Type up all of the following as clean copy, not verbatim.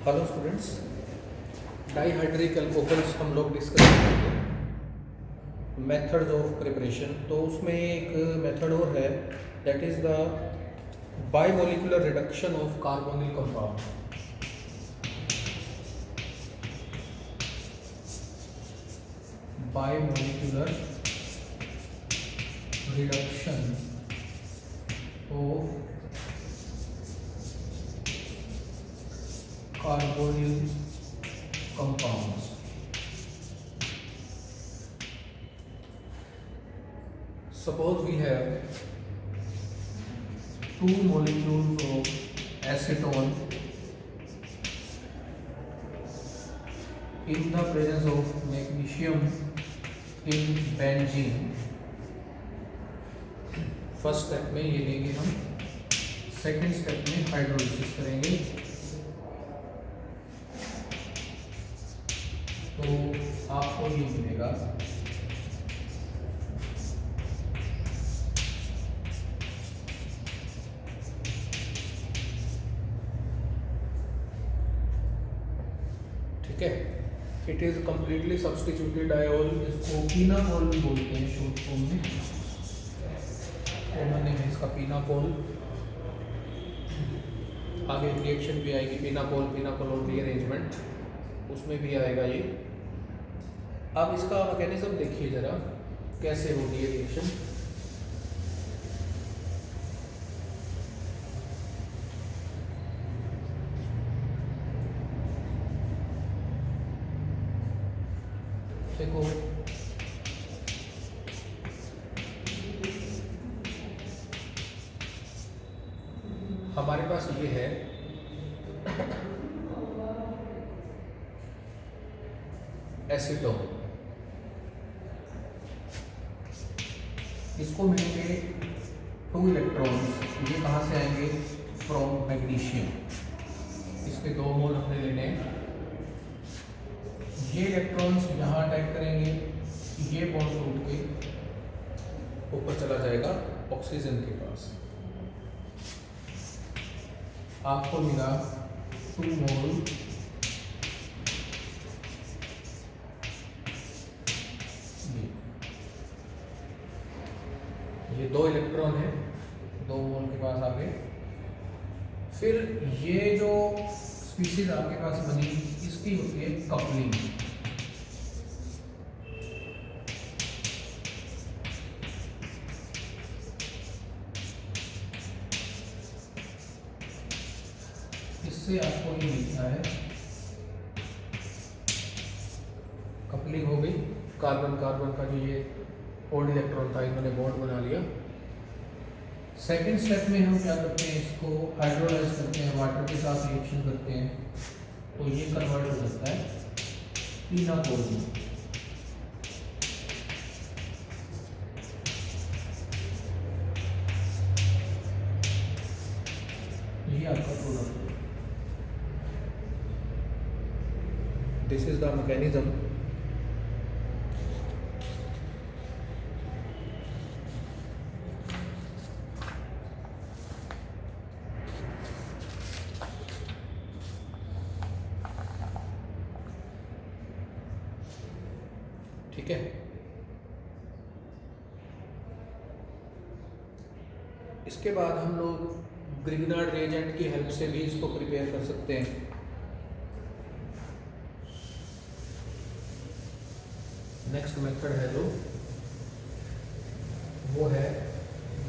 Hello students, dihydric alcohols हम लोग discuss करेंगे मेथड्स ऑफ प्रिपरेशन। तो उसमें एक मेथड और है, that is the bimolecular reduction of carbonyl compound. Bimolecular reduction of carbonyl compounds. Suppose we have two molecules of acetone in the presence of magnesium in benzene. First step में ये लेंगे हम, second step में hydrolysis करेंगे। तो आपको ये मिलेगा ठीक है। It is completely substituted diol, इसको पीनाकोल भी बोलते हैं शॉर्ट फॉर्म में। कॉमन नेम है इसका पीनाकोल। आगे रिएक्शन भी आएगी पीनाकोल और रीअरेंजमेंट, उसमें भी आएगा ये। अब इसका मैकेनिज्म देखिए जरा कैसे होती है रिएक्शन। देखो हमारे पास ये है एसीटोन, इसको मिलेंगे 2 इलेक्ट्रॉन्स। ये कहाँ से आएंगे? From magnesium. इसके 2 मोल हमने लेने हैं। ये इलेक्ट्रॉन्स यहाँ अटैक करेंगे, ये बॉन्ड टूट के ऊपर चला जाएगा ऑक्सीजन के पास। आपको मिला 2 मोल ये 2 इलेक्ट्रॉन है, 2 मोल के पास आ गए। फिर ये जो स्पीशीज आपके पास बनी, इसकी होती है कपलिंग। इससे आपको ये लिखना है, कपलिंग हो गई। कार्बन का जो ये ओल्ड इलेक्ट्रॉन था, इन्होंने बॉन्ड बना लिया। सेकेंड स्टेप में हम क्या करते हैं, इसको हाइड्रोलाइज करते हैं, वाटर के साथ रिएक्शन करते हैं, तो ये कन्वर्ट हो जाता है पीनाकोल में। ये आपका प्रोडक्ट है। This is the mechanism. ठीक है, इसके बाद हम लोग ग्रिग्नार्ड रिएजेंट की हेल्प से भी इसको प्रिपेयर कर सकते हैं। नेक्स्ट मेथड है जो वो है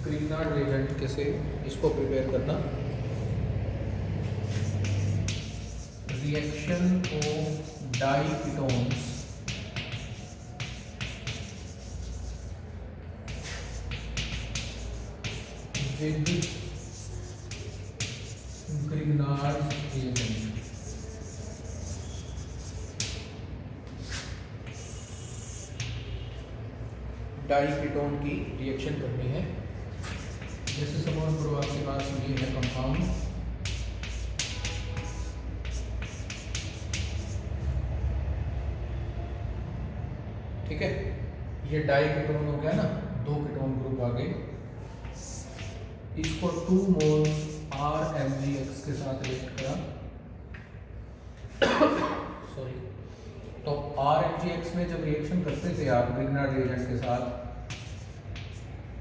ग्रिग्नार्ड रिएजेंट कैसे इसको प्रिपेयर करना। Reaction of diketones with Grignard reagent। Diketone की रिएक्शन करनी है। जैसे सपोज करो आपके पास ये है कंपाउंड, ठीक है। ये डाईकीटोन हो गया ना, 2 कीटोन ग्रुप आ गए। इसको 2 मोल RMgX के साथ रिएक्ट करा, सॉरी। तो RMgX में जब रिएक्शन करते थे आप ग्रिग्नार्ड रिएजेंट के साथ,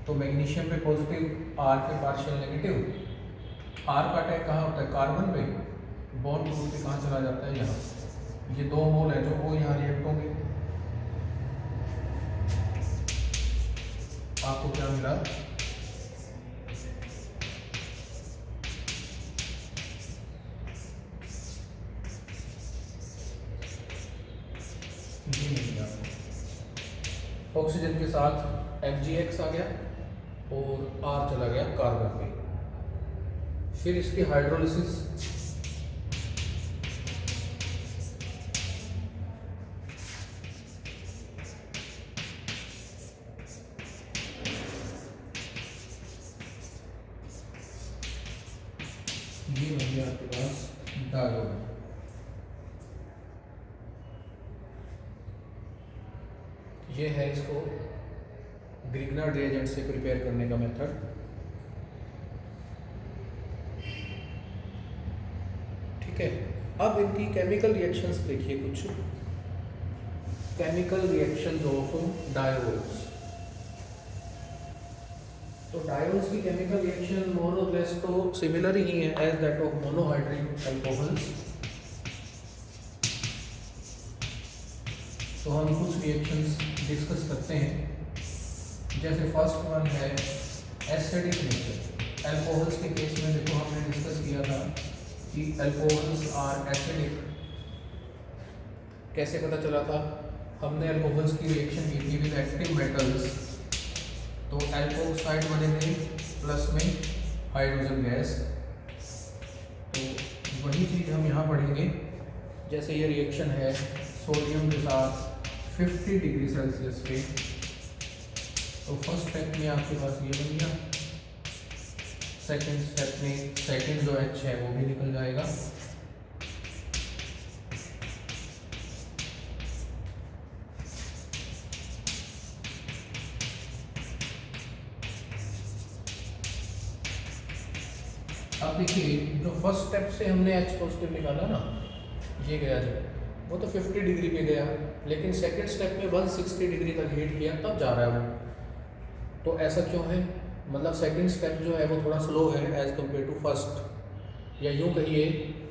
तो मैग्नीशियम पे पॉजिटिव, R पे पार्शियल नेगेटिव। R का अटैक कहाँ होता है? कार्बन पे। बॉन्ड टूट के कहाँ चला जाता है? यहाँ। ये 2 मोल है जो वो यहाँ रिएक्ट होंगे। आपको क्या मिला? ये मिल गया। ऑक्सीजन के साथ FgX आ गया और R चला गया कार्बन पे। फिर इसकी हाइड्रोलिसिस, ये हो गया आपके पास डायोड। ये है इसको ग्रिग्नार्ड रिएजेंट से प्रिपेयर करने का मेथड। ठीक है, अब इनकी केमिकल रिएक्शंस देखिए कुछ। Chemical reactions of diols. तो डायोड्स की केमिकल रिएक्शन मोर और लेस तो सिमिलर ही है as that of monohydric alcohols. तो हम कुछ रिएक्शंस डिस्कस करते हैं। जैसे फर्स्ट वन है एसिडिक नेचर। अल्कोहल्स के केस में देखो हमने डिस्कस किया था कि अल्कोहल्स आर एसिडिक। कैसे पता चला था? हमने अल्कोहल्स की रिएक्शन की थी विद एक्टिव मेटल्स, तो अल्कोक्साइड बने थे प्लस में हाइड्रोजन गैस। तो वही चीज़ हम यहाँ पढ़ेंगे। जैसे ये रिएक्शन है सोडियम के साथ 50 डिग्री सेल्सियस पे, तो फर्स्ट स्टेप में आपके पास ये बन गया। सेकंड स्टेप में सेकंड जो H है वो भी निकल जाएगा। अब देखिए जो फर्स्ट स्टेप से हमने H पॉजिटिव निकाला ना, ये गया जो, वो तो 50 डिग्री पे गया, लेकिन सेकंड स्टेप में 160 डिग्री तक हीट किया तब जा रहा है वो। तो ऐसा क्यों है? मतलब सेकंड स्टेप जो है वो थोड़ा स्लो है एज कम्पेयर टू फर्स्ट। या यूँ कहिए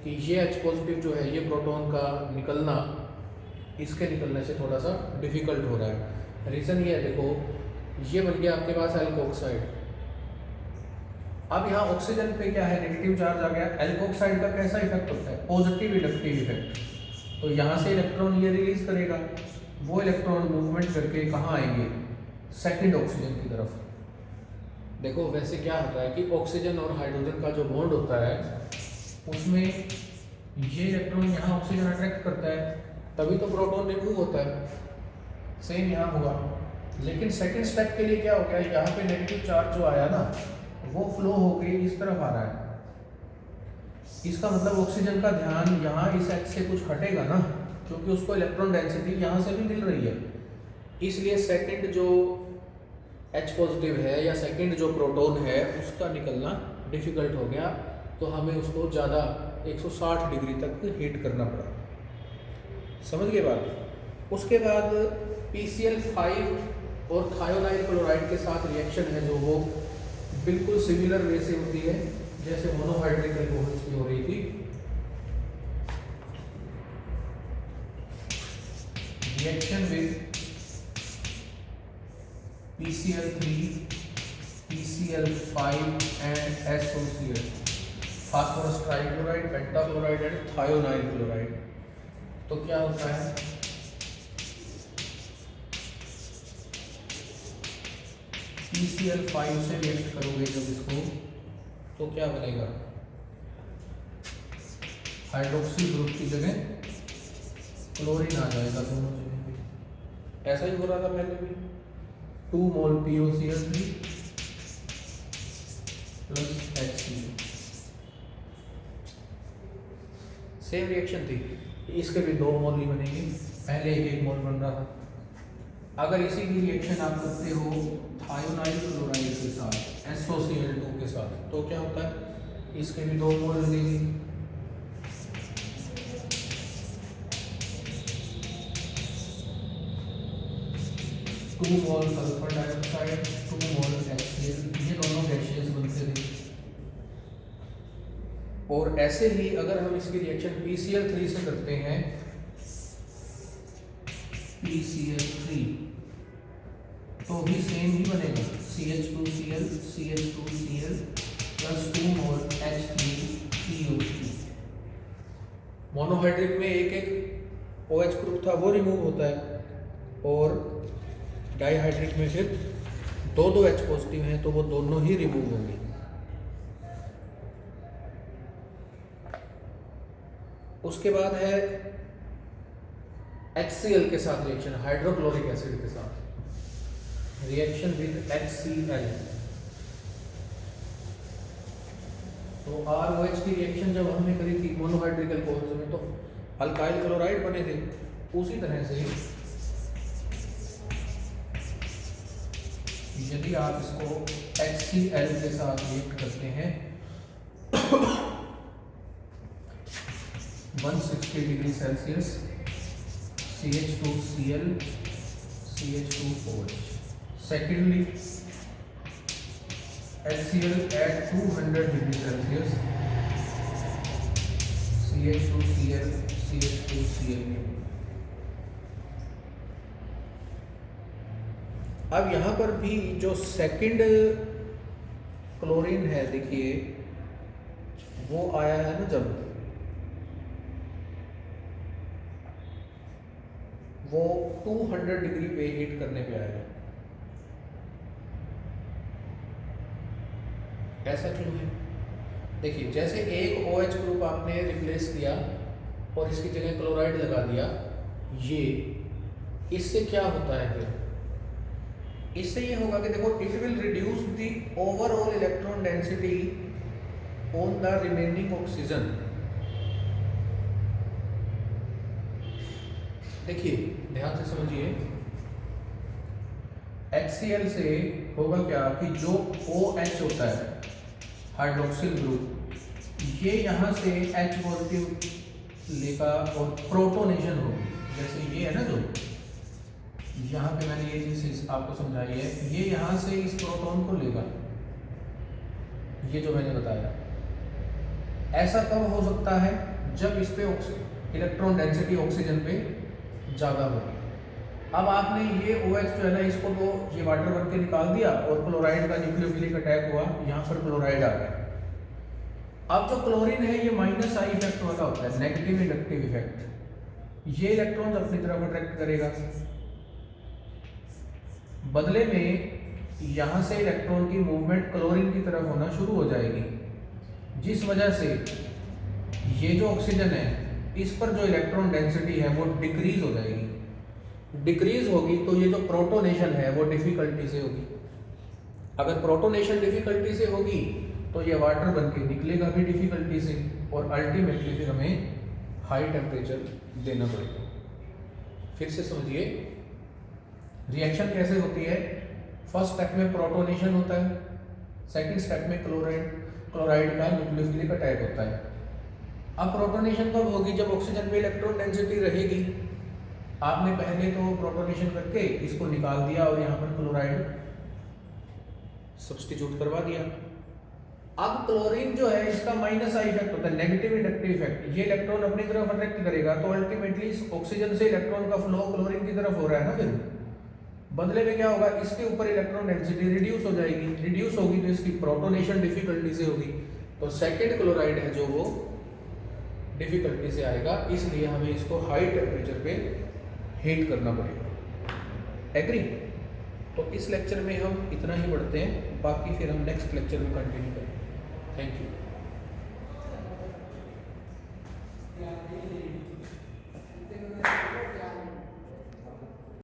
कि ये H पॉजिटिव जो है, ये प्रोटॉन का निकलना इसके निकलने से थोड़ा सा डिफिकल्ट हो रहा है। रीज़न ये है, देखो ये बन गया आपके पास एल्कोक्साइड। अब यहाँ ऑक्सीजन पे क्या है? नेगेटिव चार्ज आ गया। एल्कोक्साइड का कैसा इफेक्ट होता है? Positive inductive effect. तो यहाँ से इलेक्ट्रॉन ये रिलीज करेगा, वो इलेक्ट्रॉन मूवमेंट करके कहाँ आएंगे? सेकंड ऑक्सीजन की तरफ। देखो वैसे क्या होता है कि ऑक्सीजन और हाइड्रोजन का जो बॉन्ड होता है उसमें ये इलेक्ट्रॉन यहाँ ऑक्सीजन अट्रैक्ट करता है, तभी तो प्रोटॉन रिमूव होता है। सेम यहाँ हुआ, लेकिन सेकंड स्टेप के लिए क्या हो गया? यहाँ पे नेगेटिव चार्ज जो आया ना, वो फ्लो होके इस तरफ आ रहा है। इसका मतलब ऑक्सीजन का ध्यान यहाँ इस एक्स से कुछ हटेगा ना, क्योंकि उसको इलेक्ट्रॉन डेंसिटी यहाँ से भी मिल रही है। इसलिए सेकंड जो H पॉजिटिव है या सेकंड जो प्रोटॉन है उसका निकलना डिफिकल्ट हो गया, तो हमें उसको ज़्यादा 160 डिग्री तक हीट करना पड़ा। समझ गए बात? उसके बाद PCl5 और थायोनाइल क्लोराइड के साथ रिएक्शन है जो वो बिल्कुल सिमिलर वे से होती है जैसे मोनोहाइड्रिक अल्कोहल्स की हो रही थी। Reaction with PCl3, PCl5 and SOCl, phosphorus trichloride, pentachloride and thionyl chloride. तो क्या होता है? PCl5 से रिएक्ट करोगे जब इसको, तो क्या बनेगा? हाइड्रोक्सी ग्रुप की जगह क्लोरीन आ जाएगा दोनों जगह पे। ऐसा ही हो रहा था पहले भी। 2 मोल POCl3 plus HCl, same reaction थी। इसके भी 2 मोल ही बनेंगे, पहले 1 मोल बन रहा था। अगर इसी की रिएक्शन आप करते हो थायोनाइल क्लोराइड के साथ SOCl2 के साथ, तो क्या होता है? इसके भी 2 मोल लगेंगे। 2 मोल सल्फर डाइऑक्साइड, 2 मोल HCl, ये दोनों गैसेस बनते थे। और ऐसे ही अगर हम इसकी रिएक्शन PCl3 से करते हैं, PCl3, तो भी सेम ही बनेगा, CH2Cl CH2Cl प्लस 2 मोल H3PO3। मोनोहाइड्रिक में एक एक OH ग्रुप था वो रिमूव होता है, और डाईहाइड्रिक में फिर दो H पॉजिटिव हैं तो वो दोनों ही रिमूव होंगे। उसके बाद है HCl के साथ रिएक्शन, हाइड्रोक्लोरिक एसिड के साथ रिएक्शन विद HCl। तो ROH की रिएक्शन जब हमने करी थी मोनोहाइड्रिक अल्कोहल्स में, तो अल्काइल क्लोराइड बने थे। उसी तरह से यदि आप इसको HCl के साथ रिएक्ट करते हैं 160 degree Celsius, CH2Cl CH2OH। Secondly HCl at 200 degree Celsius, CH2Cl CH2Cl। अब यहाँ पर भी जो सेकंड क्लोरीन है, देखिए वो आया है ना, जब वो 200 डिग्री पे हीट करने पे आएगा। ऐसा क्यों है? देखिए, जैसे एक OH ग्रुप आपने रिप्लेस किया और इसकी जगह क्लोराइड लगा दिया, ये इससे क्या होता है फिर? इससे ये होगा कि देखो, it will reduce the overall electron density on the remaining oxygen. देखिए ध्यान से समझिए, HCl से होगा क्या कि जो OH होता है हाइड्रोक्सिल ग्रुप, ये यहाँ से H पॉजिटिव लेगा और प्रोटोनेशन होगी। जैसे ये है ना, जो यहाँ पे मैंने ये चीज आपको समझाई है, ये यहाँ से इस प्रोटॉन को लेगा, ये जो मैंने बताया। ऐसा कब हो सकता है? जब इस पे इलेक्ट्रॉन डेंसिटी ऑक्सीजन पे ज़्यादा होगी। अब आपने ये OH जो है ना, इसको तो ये वाटर बन के निकाल दिया और क्लोराइड का न्यूक्लियोफिलिक अटैक हुआ, यहाँ पर क्लोराइड आ गया। अब जो क्लोरीन है ये माइनस आई इफेक्ट वाला होता है, नेगेटिव इंडक्टिव इफेक्ट। ये इलेक्ट्रॉन अपनी तरफ अट्रैक्ट करेगा, बदले में यहाँ से इलेक्ट्रॉन की मूवमेंट क्लोरीन की तरफ होना शुरू हो जाएगी, जिस वजह से ये जो ऑक्सीजन है इस पर जो इलेक्ट्रॉन डेंसिटी है वो डिक्रीज हो जाएगी। डिक्रीज होगी तो ये जो प्रोटोनेशन है वो डिफिकल्टी से होगी। अगर प्रोटोनेशन डिफिकल्टी से होगी तो ये वाटर बन के निकलेगा भी डिफिकल्टी से, और अल्टीमेटली फिर हमें हाई टेम्परेचर देना पड़ेगा। फिर से समझिए रिएक्शन कैसे होती है। फर्स्ट स्टेप में प्रोटोनेशन होता है, सेकंड स्टेप में क्लोराइड का न्यूक्लियोफिलिक अटैक होता है। अब प्रोटोनेशन कब होगी? जब ऑक्सीजन पे इलेक्ट्रॉन डेंसिटी रहेगी। आपने पहले तो प्रोटोनेशन करके इसको निकाल दिया और यहाँ पर क्लोराइड सब्स्टिट्यूट करवा दिया। अब क्लोरीन जो है इसका माइनस आई इफेक्ट होता है, नेगेटिव इंडक्टिव इफेक्ट। ये इलेक्ट्रॉन अपनी तरफ अट्रैक्ट करेगा तो अल्टीमेटली इस ऑक्सीजन से इलेक्ट्रॉन का फ्लो क्लोरीन की तरफ हो रहा है ना, फिर बदले में क्या होगा, इसके ऊपर इलेक्ट्रॉन डेंसिटी रिड्यूस हो जाएगी। रिड्यूस होगी तो इसकी प्रोटोनेशन डिफिकल्टी से होगी, तो सेकेंड क्लोराइड है जो वो डिफिकल्टी से आएगा। इसलिए हमें इसको हाई टेम्परेचर पे हीट करना पड़ेगा। एग्री? तो इस लेक्चर में हम इतना ही पढ़ते हैं, बाकी फिर हम नेक्स्ट लेक्चर में कंटिन्यू करेंगे। Thank you.